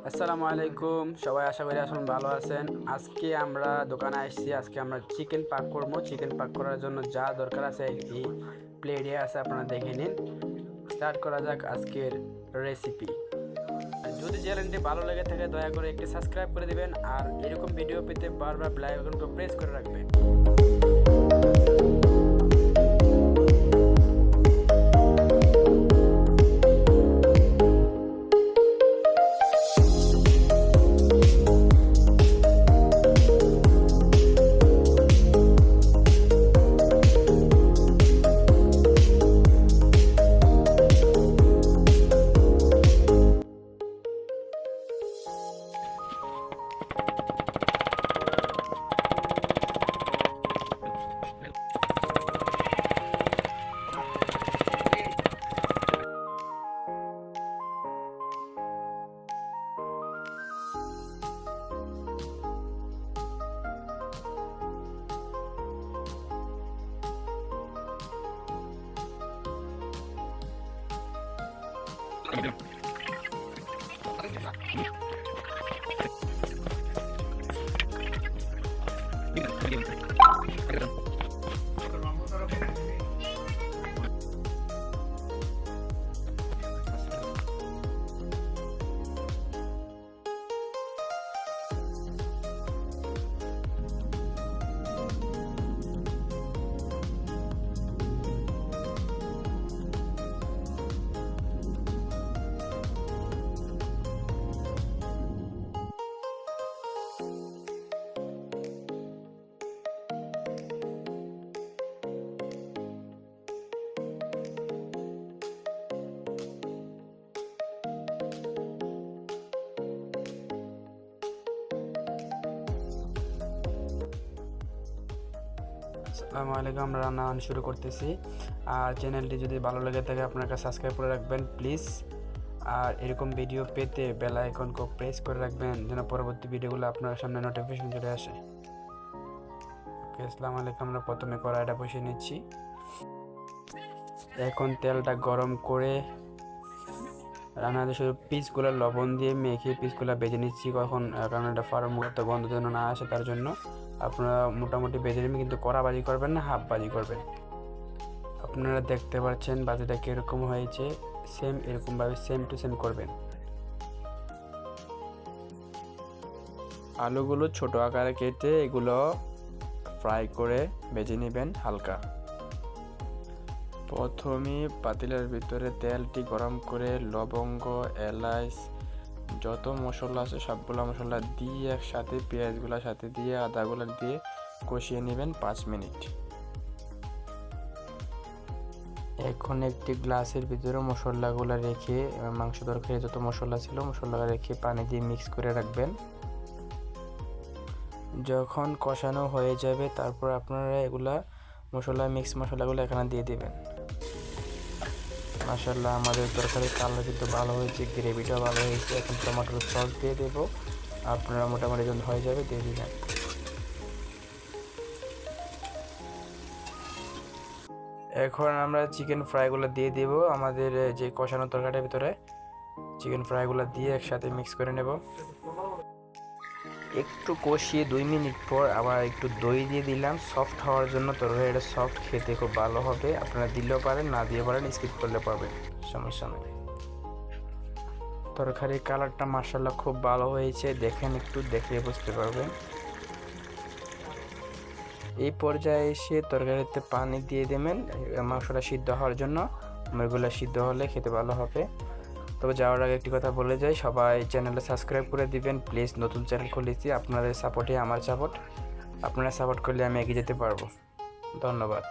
আসসালামু আলাইকুম সবাই, আশা করি আসুন ভালো আছেন। আজকে আমরা দোকানে আসছি। আজকে আমরা চিকেন পাক করব। চিকেন পাক করার জন্য যা দরকার আছে এই প্লেটে আছে, আপনারা দেখে নিন। স্টার্ট করা যাক আজকের রেসিপি। যদি চ্যানেলটি ভালো লেগে থাকে দয়া করে একটি সাবস্ক্রাইব করে দিবেন, আর এরকম ভিডিও পেতে বারবার বেল আইকনকে প্রেস করে রাখবেন। আসসালামু আলাইকুম, আমরা রান্না শুরু করতেছি। আর চ্যানেলটি যদি ভালো লেগে থাকে আপনার কাছে সাবস্ক্রাইব করে রাখবেন প্লিজ। আর এরকম ভিডিও পেতে বেল আইকনকে প্রেস করে রাখবেন যেন পরবর্তী ভিডিওগুলো আপনার সামনে নোটিফিকেশন চলে আসে। আসসালামু আলাইকুম, আমরা প্রথমে কড়াইটা বসিয়ে নিচ্ছি। এখন তেলটা গরম করে রান্নাতে শুধু পিসগুলো লবণ দিয়ে মেখে পিসগুলো বেজে নিচ্ছি। কখন কারণ এটা ফার্ম মুখে গন্ধ যেন না আসে, তার জন্য আপনারা মোটামুটি বেজে নেবেন, কিন্তু কড়া বাজি করবেন না, হাফ বাজি করবেন। আপনারা দেখতে পাচ্ছেন বাজিটা কীরকম হয়েছে, সেম এরকমভাবে সেম টু সেম করবেন। আলুগুলো ছোট আকারে কেটে এগুলো ফ্রাই করে বেজে নেবেন হালকা। প্রথমে পাতিলের ভিতরে তেলটি গরম করে লবঙ্গ, এলাচ, যত মশলা আছে সবগুলো মশলা দিয়ে একসাথে পেঁয়াজগুলোর সাথে দিয়ে আদাগুলো দিয়ে কষিয়ে নেবেন 5 মিনিট। এখন একটি গ্লাসের ভিতরে মশলাগুলো রেখে মাংস তরকারি যত মশলা ছিল মশলা রেখে পানি দিয়ে মিক্স করে রাখবেন। যখন কষানো হয়ে যাবে তারপর আপনারা এগুলা মশলাগুলো এখানে দিয়ে দিবেন। মাশাআল্লাহ, আমাদের তরকারির কালার কিন্তু ভালো হয়েছে, গ্রেভিটাও ভালো হয়েছে। এখন টমেটোর সস দিয়ে দেবো, আপনারা মোটামুটি যখন হয়ে যাবে দিয়ে দিবেন। এখন আমরা চিকেন ফ্রাইগুলো দিয়ে দেব। আমাদের যে কষানো তরকারির ভিতরে চিকেন ফ্রাইগুলো দিয়ে একসাথে মিক্স করে নেব। একটু কষিয়ে 2 মিনিট পর আবার একটু দই দিয়ে দিলাম সফট হওয়ার জন্য। তরকারিটা সফট, খেতে খুব ভালো হবে। আপনারা দিলেও পারেন, না দিয়ে পারেন, স্কিপ করলে পারবেন, সমস্যা নেই। তরকারির কালারটা মাশাআল্লাহ খুব ভালো হয়েছে, দেখেন, একটু দেখলে বুঝতে পারবেন। এই পর্যায়ে এসে তরকারিতে পানি দিয়ে দেবেন মাংসটা সিদ্ধ হওয়ার জন্য। এগুলো সিদ্ধ হলে খেতে ভালো হবে। তবে যাওয়ার আগে একটি কথা বলে যাই, সবাই চ্যানেলটা সাবস্ক্রাইব করে দিবেন প্লিজ। নতুন চ্যানেল খুলেছি, আপনাদের সাপোর্টে আমার সাপোর্ট। আপনারা সাপোর্ট করলে আমি এগিয়ে যেতে পারবো। ধন্যবাদ।